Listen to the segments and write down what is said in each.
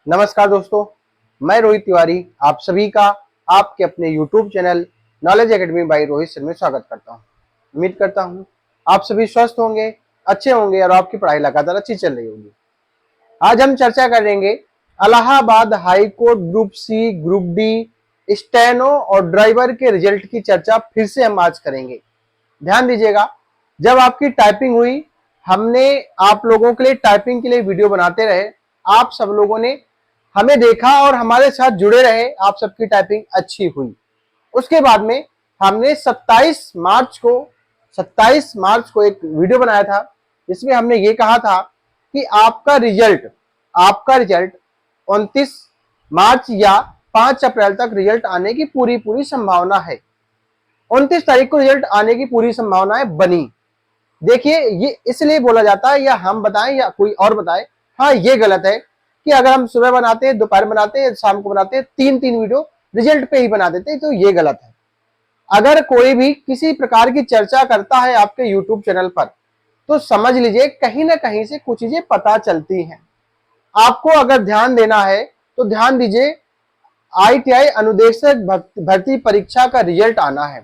नमस्कार दोस्तों, मैं रोहित तिवारी आप सभी का आपके अपने YouTube channel knowledge academy by Rohit sir में स्वागत करता हूं। उम्मीद करता हूं आप सभी स्वस्थ होंगे, अच्छे होंगे और आपकी पढ़ाई लगातार अच्छी चल रही होगी। आज हम चर्चा करेंगे Allahabad high court group C, group D, steno और ड्राइवर के रिजल्ट की चर्चा फिर से हम आज करेंगे। ध्यान दीजिएगा, जब आपकी टाइपिंग हुई, हमने आप लोगों के लिए टाइपिंग के लिए वीडियो बनाते रहे, आप सब लोगों ने हमें देखा और हमारे साथ जुड़े रहे, आप सबकी टाइपिंग अच्छी हुई। उसके बाद में हमने 27 मार्च को एक वीडियो बनाया था, जिसमें हमने ये कहा था कि आपका रिजल्ट 29 मार्च या 5 अप्रैल तक रिजल्ट आने की पूरी संभावना है। 29 तारीख को रिजल्ट आने की पूरी संभावनाएं बनी। देखिए, ये इसलिए बोला जाता है, या हम बताएं या कोई और बताए, हाँ ये गलत है कि अगर हम सुबह बनाते हैं, दोपहर बनाते हैं, शाम को बनाते हैं, तीन वीडियो रिजल्ट पे ही बना देते हैं, तो ये गलत है। अगर कोई भी किसी प्रकार की चर्चा करता है आपके YouTube चैनल पर, तो समझ लीजिए कहीं ना कहीं से कुछ चीजें पता चलती हैं। आपको अगर ध्यान देना है तो ध्यान दीजिए, ITI अनुदेशक भर्ती परीक्षा का रिजल्ट आना है।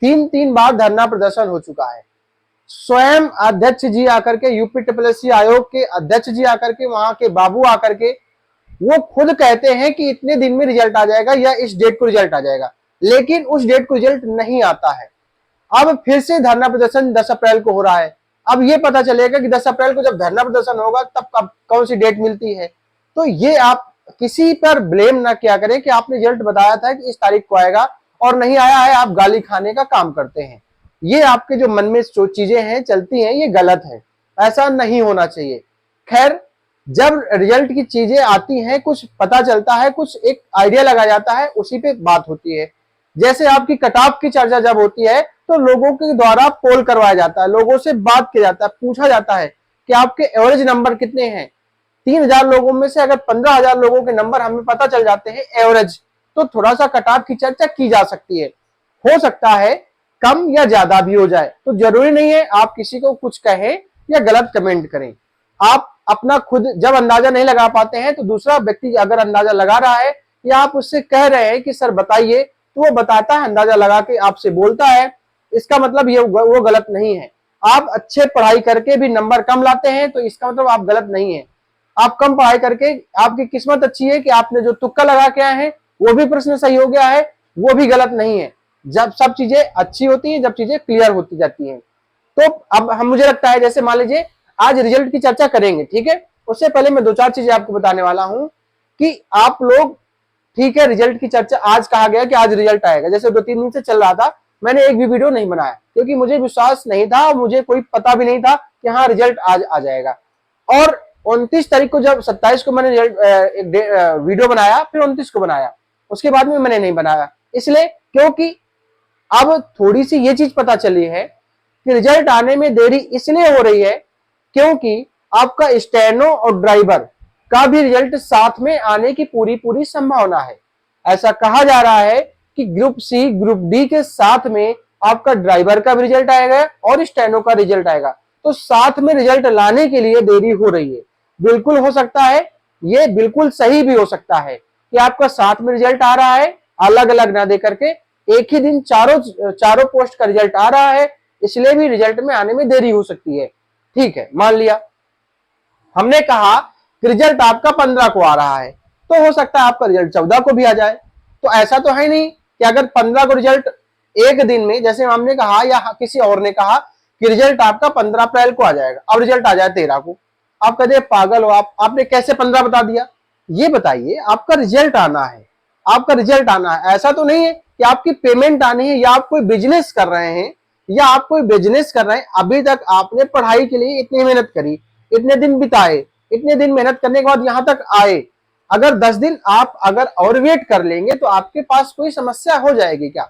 तीन बार धरना प्रदर्शन हो चुका है। स्वयं अध्यक्ष जी आकर के, UPSSC आयोग के अध्यक्ष जी आकर के, वहां के बाबू आकर के वो खुद कहते हैं कि इतने दिन में रिजल्ट आ जाएगा या इस डेट को रिजल्ट आ जाएगा, लेकिन उस डेट को रिजल्ट नहीं आता है। अब फिर से धरना प्रदर्शन 10 अप्रैल को हो रहा है। अब ये पता चलेगा कि 10 अप्रैल को जब धरना प्रदर्शन होगा तब कब कौन सी डेट मिलती है। तो ये आप किसी पर ब्लेम ना किया करें कि आपने रिजल्ट बताया था कि इस तारीख को आएगा और नहीं आया है, आप गाली खाने का काम करते हैं। ये आपके जो मन में जो चीजें हैं चलती हैं, ये गलत है, ऐसा नहीं होना चाहिए। खैर, जब रिजल्ट की चीजें आती हैं, कुछ पता चलता है, कुछ एक आइडिया लगाया जाता है, उसी पे बात होती है। जैसे आपकी कट ऑफ की चर्चा जब होती है तो लोगों के द्वारा पोल करवाया जाता है, लोगों से बात किया जाता है, पूछा जाता है कि आपके एवरेज नंबर कितने हैं। 3000 लोगों में से अगर 15,000 लोगों के नंबर हमें पता चल जाते हैं एवरेज, तो थोड़ा सा कट ऑफ की चर्चा की जा सकती है। हो सकता है कम या ज्यादा भी हो जाए, तो जरूरी नहीं है आप किसी को कुछ कहें या गलत कमेंट करें। आप अपना खुद जब अंदाजा नहीं लगा पाते हैं, तो दूसरा व्यक्ति अगर अंदाजा लगा रहा है या आप उससे कह रहे हैं कि सर बताइए, तो वो बताता है, अंदाजा लगा के आपसे बोलता है, इसका मतलब ये वो गलत नहीं है। आप अच्छे पढ़ाई करके भी नंबर कम लाते हैं तो इसका मतलब आप गलत नहीं है। आप कम पढ़ाई करके, आपकी किस्मत अच्छी है कि आपने जो तुक्का लगा के आए हैं वो भी प्रश्न सही हो गया है, वो भी गलत नहीं है। जब सब चीजें अच्छी होती हैं, जब चीजें क्लियर होती जाती हैं। तो अब हम, मुझे लगता है, जैसे मान लीजिए आज रिजल्ट की चर्चा करेंगे, ठीक है, उससे पहले मैं 2-4 चीजें आपको बताने वाला हूं कि आप लोग, ठीक है, रिजल्ट की चर्चा आज कहा गया कि आज रिजल्ट आएगा, जैसे 2-3 दिन से चल रहा था, मैंने एक भी वीडियो नहीं बनाया क्योंकि मुझे विश्वास नहीं था और मुझे कोई पता भी नहीं था कि हाँ रिजल्ट आज आ जाएगा। और 29 तारीख को, जब 27 को मैंने एक वीडियो बनाया, फिर 29 को बनाया, उसके बाद में मैंने नहीं बनाया, इसलिए क्योंकि अब थोड़ी सी ये चीज पता चली है कि रिजल्ट आने में देरी इसलिए हो रही है क्योंकि आपका स्टेनो और ड्राइवर का भी रिजल्ट साथ में आने की पूरी संभावना है। ऐसा कहा जा रहा है कि ग्रुप सी, ग्रुप डी के साथ में आपका ड्राइवर का भी रिजल्ट आएगा और स्टेनो का रिजल्ट आएगा, तो साथ में रिजल्ट लाने के लिए देरी हो रही है। बिल्कुल हो सकता है, ये बिल्कुल सही भी हो सकता है कि आपका साथ में रिजल्ट आ रहा है, अलग अलग ना दे करके एक ही दिन चारों पोस्ट का रिजल्ट आ रहा है, इसलिए भी रिजल्ट में आने में देरी हो सकती है। ठीक है, मान लिया हमने कहा कि रिजल्ट आपका 15 को आ रहा है, तो हो सकता है आपका रिजल्ट 14 को भी आ जाए। तो ऐसा तो है नहीं कि अगर 15 को रिजल्ट एक दिन में, जैसे हमने कहा या किसी और ने कहा कि रिजल्ट आपका 15 अप्रैल को आ जाएगा, अब रिजल्ट आ जाए 13 को, आप कहते पागल हो, आपने कैसे 15 बता दिया। ये बताइए, आपका रिजल्ट आना है, आपका रिजल्ट आना है। ऐसा तो नहीं है कि आपकी पेमेंट आनी है, या आप कोई बिजनेस कर रहे हैं, या आप कोई बिजनेस कर रहे हैं, अभी तक आपने पढ़ाई के लिए इतनी मेहनत करी, इतने दिन बिताए, इतने दिन मेहनत करने के बाद यहां तक आए, अगर 10 दिन आप अगर और वेट कर लेंगे तो आपके पास कोई समस्या हो जाएगी क्या।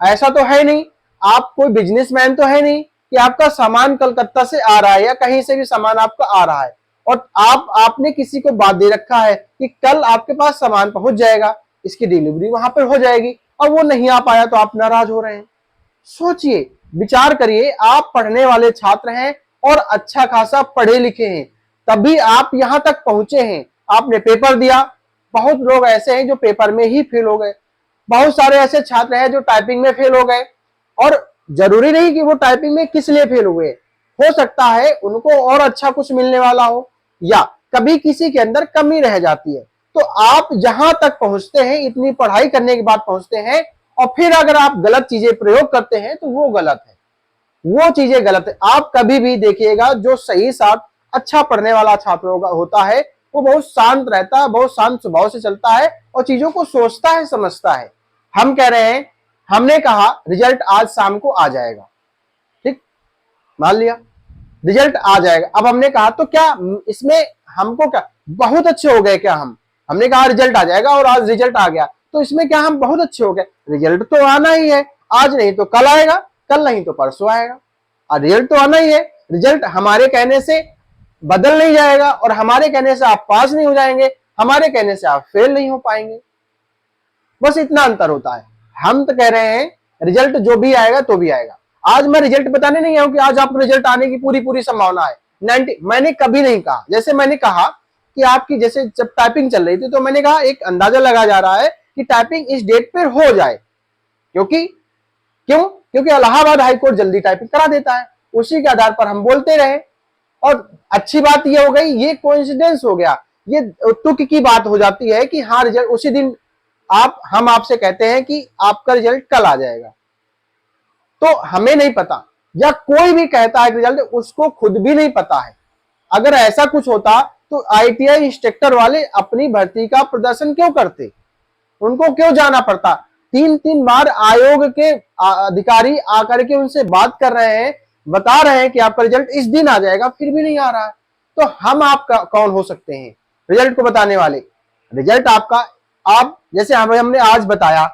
ऐसा तो है नहीं, आप कोई बिजनेसमैन तो है नहीं कि आपका सामान कलकत्ता से आ रहा है या कहीं से भी सामान आपका आ रहा है और आपने किसी को बात दे रखा है कि कल आपके पास सामान पहुंच जाएगा, इसकी डिलीवरी वहां पर हो जाएगी, और वो नहीं आ पाया तो आप नाराज हो रहे हैं। सोचिए, विचार करिए, आप पढ़ने वाले छात्र हैं और अच्छा खासा पढ़े लिखे हैं, तभी आप यहां तक पहुंचे हैं। आपने पेपर दिया, बहुत लोग ऐसे हैं जो पेपर में ही फेल हो गए, बहुत सारे ऐसे छात्र हैं जो टाइपिंग में फेल हो गए, और जरूरी नहीं कि वो टाइपिंग में किस लिए फेल हुए, हो सकता है उनको और अच्छा कुछ मिलने वाला हो, या कभी किसी के अंदर कमी रह जाती है। तो आप जहां तक पहुंचते हैं, इतनी पढ़ाई करने के बाद पहुंचते हैं, और फिर अगर आप गलत चीजें प्रयोग करते हैं तो वो गलत है, वो चीजें गलत है। आप कभी भी देखिएगा, जो सही साथ अच्छा पढ़ने वाला छात्र होता है वो बहुत शांत रहता है, बहुत शांत स्वभाव से चलता है और चीजों को सोचता है, समझता है। हम कह रहे हैं, हमने कहा रिजल्ट आज शाम को आ जाएगा, ठीक, मान लिया रिजल्ट आ जाएगा। अब हमने कहा तो क्या इसमें हमको क्या बहुत अच्छे हो गए क्या? हमने कहा रिजल्ट आ जाएगा और आज रिजल्ट आ गया, तो इसमें क्या हम बहुत अच्छे हो गए? रिजल्ट तो आना ही है, आज नहीं तो कल आएगा, कल नहीं तो परसों आएगा, और रिजल्ट तो आना ही है। रिजल्ट हमारे कहने से बदल नहीं जाएगा, और हमारे कहने से आप पास नहीं हो जाएंगे, हमारे कहने से आप फेल नहीं हो पाएंगे, बस इतना अंतर होता है। हम तो कह रहे हैं रिजल्ट जो भी आएगा तो भी आएगा। आज मैं रिजल्ट बताने नहीं आया हूं कि आज आपको रिजल्ट आने की पूरी पूरी संभावना है 90, मैंने कभी नहीं कहा। जैसे मैंने कहा कि आपकी जैसे जब टाइपिंग चल रही थी तो मैंने कहा एक अंदाजा लगा जा रहा है कि टाइपिंग इस डेट पर हो जाए, क्योंकि इलाहाबाद हाईकोर्ट जल्दी टाइपिंग करा देता है, उसी के आधार पर हम बोलते रहे। और अच्छी बात यह हो गई, ये कोइंसिडेंस हो गया, ये तुक की बात हो जाती है कि हाँ रिजल्ट उसी दिन हम आपसे कहते हैं कि आपका रिजल्ट कल आ जाएगा, तो हमें नहीं पता, या कोई भी कहता है रिजल्ट उसको खुद भी नहीं पता है। अगर ऐसा कुछ होता तो आईटीआई इंस्ट्रक्टर वाले अपनी भर्ती का प्रदर्शन क्यों करते? उनको क्यों जाना पड़ता? 3-3 बार आयोग के अधिकारी आकर के उनसे बात कर रहे हैं, बता रहे हैं कि आपका रिजल्ट इस दिन आ जाएगा, फिर भी नहीं आ रहा है। तो हम आपका कौन हो सकते हैं रिजल्ट को बताने वाले? रिजल्ट आपका, आप जैसे हमने आज बताया,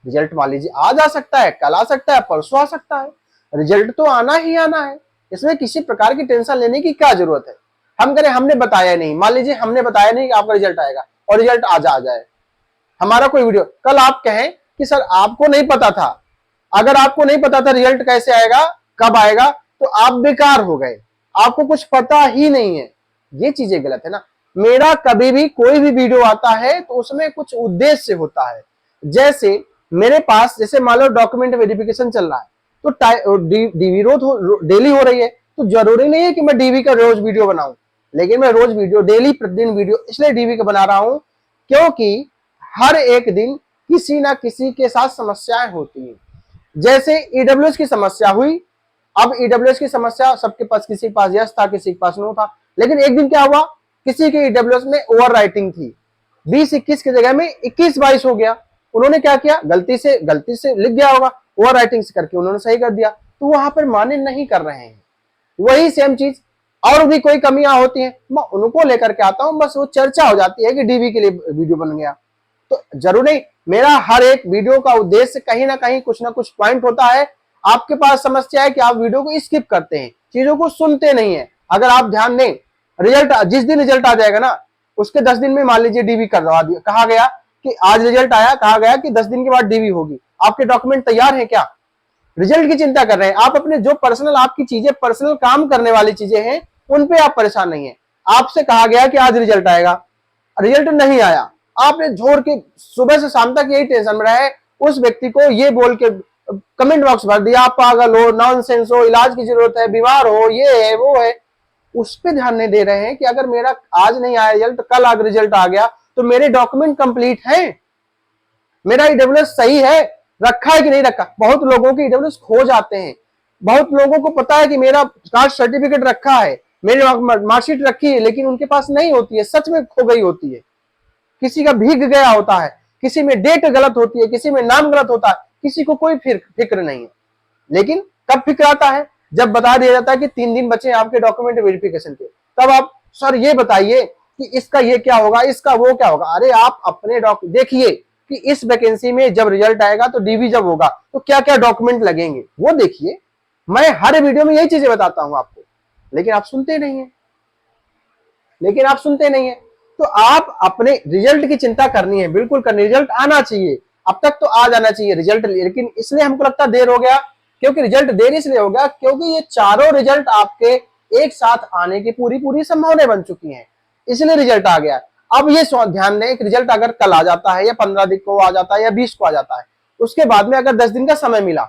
रिजल्ट मान लीजिए आज आ सकता है, कल आ सकता है, परसों आ सकता है, रिजल्ट तो आना ही आना है, इसमें किसी प्रकार की टेंशन लेने की क्या जरूरत है? हम करें हमने बताया नहीं, मान लीजिए हमने बताया नहीं कि आपका रिजल्ट आएगा और रिजल्ट आज आ जाए, हमारा कोई वीडियो, कल आप कहें कि सर आपको नहीं पता था, अगर आपको नहीं पता था रिजल्ट कैसे आएगा, कब आएगा, तो आप बेकार हो गए, आपको कुछ पता ही नहीं है। ये चीजें गलत है ना। मेरा कभी भी कोई भी वीडियो आता है तो उसमें कुछ उद्देश्य होता है। जैसे मेरे पास, जैसे मान लो डॉक्यूमेंट वेरिफिकेशन चल रहा है, तो डीवी रोज डेली हो रही है, तो जरूरी नहीं है कि मैं डीवी का रोज वीडियो बनाऊं, लेकिन मैं रोज वीडियो, डेली प्रतिदिन वीडियो इसलिए डीवी का बना रहा हूं क्योंकि हर एक दिन किसी ना किसी के साथ समस्याएं होती हैं। जैसे ईडब्ल्यूएस की समस्या हुई, अब ईडब्ल्यूएस की समस्या सबके पास, किसी के पास यस था, किसी के पास नो था, लेकिन एक दिन क्या हुआ, किसी के ईडब्ल्यूएस में ओवर राइटिंग थी, 20-21 की जगह में 21-22 हो गया। उन्होंने क्या किया, गलती से लिख गया होगा, ओवर राइटिंग से करके उन्होंने सही कर दिया, तो वहां पर माने नहीं कर रहे हैं। वही सेम चीज और भी कोई कमियां होती हैं, मैं उनको लेकर के आता हूं, बस वो चर्चा हो जाती है कि डीवी के लिए वीडियो बन गया। तो जरूर नहीं, मेरा हर एक वीडियो का उद्देश्य कहीं ना कहीं कुछ ना कुछ पॉइंट होता है। आपके पास समस्या है कि आप वीडियो को स्किप करते हैं, चीजों को सुनते नहीं है। अगर आप ध्यान दें, रिजल्ट जिस दिन रिजल्ट आ जाएगा ना, उसके 10 दिन में मान लीजिए डीवी करवा दिया, कहा गया कि आज रिजल्ट आया, कहा गया कि 10 दिन के बाद डीवी होगी, आपके डॉक्यूमेंट तैयार है क्या? रिजल्ट की चिंता कर रहे हैं आप, अपने जो पर्सनल आपकी चीजें, पर्सनल काम करने वाली चीजें हैं, उन पे आप परेशान नहीं है। आपसे कहा गया कि आज रिजल्ट आएगा, रिजल्ट नहीं आया, आपने झोर के सुबह से शाम तक यही टेंशन में रहे, उस व्यक्ति को ये बोल के कमेंट बॉक्स भर दिया आप पागल हो, नॉनसेंस हो, इलाज की जरूरत है, बीमार हो, ये है वो है, उस पर ध्यान नहीं दे रहे हैं कि अगर मेरा आज नहीं आया रिजल्ट, कल आगे रिजल्ट आ गया तो मेरे डॉक्यूमेंट कंप्लीट है, मेरा ईडब्ल्यूएस सही है, रखा है कि नहीं रखा। बहुत लोगों के ईडब्ल्यूएस खो जाते हैं, बहुत लोगों को पता है कि मेरा कास्ट सर्टिफिकेट रखा है, मेरी मार्कशीट रखी है, लेकिन उनके पास नहीं होती है, सच में खो गई होती है, किसी का भीग गया होता है, किसी में डेट गलत होती है, किसी में नाम गलत होता है, किसी को कोई फिक्र नहीं है। लेकिन कब फिक्र आता है, जब बता दिया जाता है कि 3 दिन बचे आपके डॉक्यूमेंट वेरिफिकेशन के, तब आप सर ये बताइए कि इसका ये क्या होगा, इसका वो क्या होगा। अरे आप अपने देखिए कि इस वैकेंसी में जब रिजल्ट आएगा तो डीवी जब होगा तो क्या क्या डॉक्यूमेंट लगेंगे, वो देखिए। मैं हर वीडियो में यही चीजें बताता हूं आपको, लेकिन आप सुनते नहीं है। तो आप अपने रिजल्ट की चिंता करनी है, बिल्कुल करनी, रिजल्ट आना चाहिए, अब तक तो आ जाना चाहिए रिजल्ट, लेकिन इसलिए हमको लगता देर हो गया, क्योंकि रिजल्ट देर इसलिए हो गया क्योंकि ये चारों रिजल्ट आपके एक साथ आने की पूरी पूरी संभावनाएं बन चुकी हैं, इसलिए रिजल्ट आ गया। अब ये ध्यान दें कि रिजल्ट अगर कल आ जाता है या 15 दिन को आ जाता है या 20 को आ जाता है, उसके बाद में अगर 10 दिन का समय मिला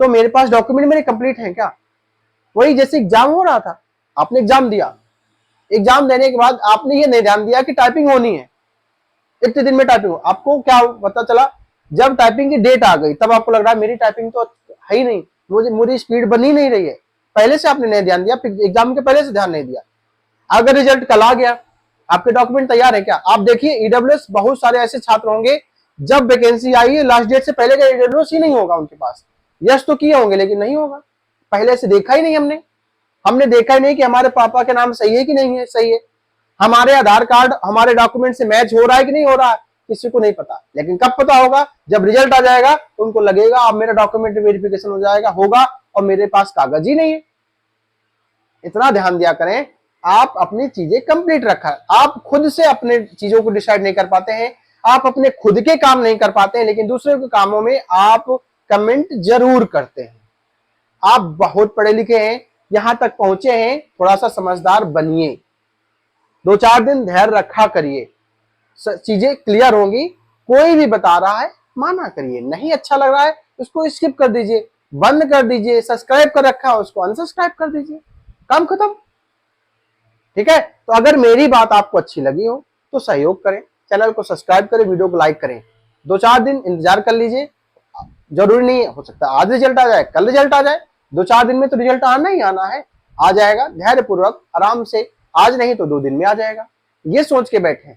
तो मेरे पास डॉक्यूमेंट मेरे कंप्लीट है क्या? वही जैसे एग्जाम हो रहा था, आपने एग्जाम दिया, एग्जाम देने के बाद आपने ये नहीं ध्यान दिया कि टाइपिंग होनी है, इतने दिन में टाइपिंग हो, आपको क्या पता चला जब टाइपिंग की डेट आ गई तब आपको लग रहा है मेरी टाइपिंग तो है ही नहीं, मुझे स्पीड बनी नहीं रही है। पहले से आपने नहीं ध्यान दिया, एग्जाम के पहले से ध्यान नहीं दिया। अगर रिजल्ट कल आ गया, आपके डॉक्यूमेंट तैयार है क्या? आप देखिए ईडब्ल्यूएस बहुत सारे ऐसे छात्र होंगे जब वैकेंसी आई है लास्ट डेट से पहले का ईडब्ल्यूएस ही नहीं होगा उनके पास, यस तो किए होंगे लेकिन नहीं होगा, पहले से देखा ही नहीं हमने देखा ही नहीं कि हमारे पापा के नाम सही है कि नहीं है, सही है, हमारे आधार कार्ड हमारे डॉक्यूमेंट से मैच हो रहा है कि नहीं हो रहा है, किसी को नहीं पता। लेकिन कब पता होगा? जब रिजल्ट आ जाएगा तो उनको लगेगा अब मेरा डॉक्यूमेंट वेरिफिकेशन हो जाएगा, होगा और मेरे पास कागज ही नहीं है। इतना ध्यान दिया करें, आप अपनी चीजें कंप्लीट रखा, आप खुद से अपने चीजों को डिसाइड नहीं कर पाते हैं, आप अपने खुद के काम नहीं कर पाते हैं, लेकिन दूसरे के कामों में आप कमेंट जरूर करते हैं। आप बहुत पढ़े लिखे हैं, यहां तक पहुंचे हैं, थोड़ा सा समझदार बनिए, 2-4 दिन धैर्य रखा करिए, चीजें क्लियर होंगी। कोई भी बता रहा है माना करिए, नहीं अच्छा लग रहा है उसको स्किप कर दीजिए, बंद कर दीजिए, सब्सक्राइब कर रखा है उसको अनसब्सक्राइब कर दीजिए, काम खत्म। ठीक है, तो अगर मेरी बात आपको अच्छी लगी हो तो सहयोग करें, चैनल को सब्सक्राइब करें, वीडियो को लाइक करें, 2-4 दिन इंतजार कर लीजिए, जरूरी नहीं हो सकता आज रिजल्ट आ जाए कल रिजल्ट आ जाए, 2-4 दिन में तो रिजल्ट आना ही आना है, आ जाएगा, धैर्य पूर्वक आराम से, आज नहीं तो 2 दिन में आ जाएगा, ये सोच के बैठे।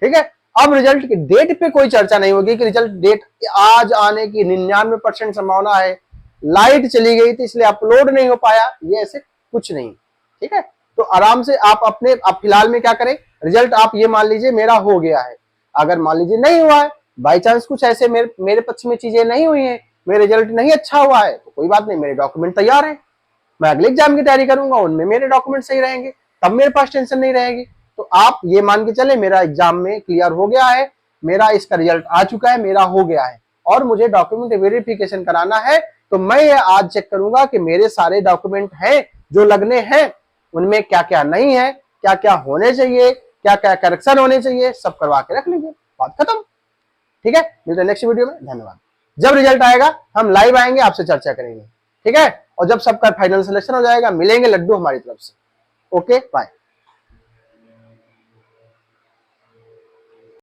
ठीक है, अब रिजल्ट की डेट पे कोई चर्चा नहीं होगी कि रिजल्ट डेट आज आने की 99% संभावना है, लाइट चली गई थी इसलिए अपलोड नहीं हो पाया, ये ऐसे कुछ नहीं। ठीक है, तो आराम से आप फिलहाल में क्या करें, रिजल्ट आप ये मान लीजिए मेरा हो गया है, अगर मान लीजिए नहीं हुआ है, बाई चांस कुछ ऐसे मेरे पक्ष में चीजें नहीं हुई है, मेरा रिजल्ट नहीं अच्छा हुआ है, तो कोई बात नहीं, मेरे डॉक्यूमेंट तैयार है, मैं अगले एग्जाम की तैयारी करूंगा, उनमें मेरे डॉक्यूमेंट सही रहेंगे, तब मेरे पास टेंशन नहीं रहेगी। तो आप ये मान के चले मेरा एग्जाम में क्लियर हो गया है, मेरा इसका रिजल्ट आ चुका है, मेरा हो गया है और मुझे डॉक्यूमेंट वेरिफिकेशन कराना है, तो मैं ये आज चेक करूंगा कि मेरे सारे डॉक्यूमेंट हैं जो लगने हैं, उनमें क्या क्या नहीं है, क्या क्या होने चाहिए, क्या क्या करेक्शन होने चाहिए, सब करवा के रख लीजिए, बात खत्म। ठीक है, मिलते हैं नेक्स्ट वीडियो में, धन्यवाद। जब रिजल्ट आएगा हम लाइव आएंगे, आपसे चर्चा करेंगे। ठीक है, और जब सबका फाइनल सिलेक्शन हो जाएगा मिलेंगे लड्डू हमारी तरफ से। Okay bye.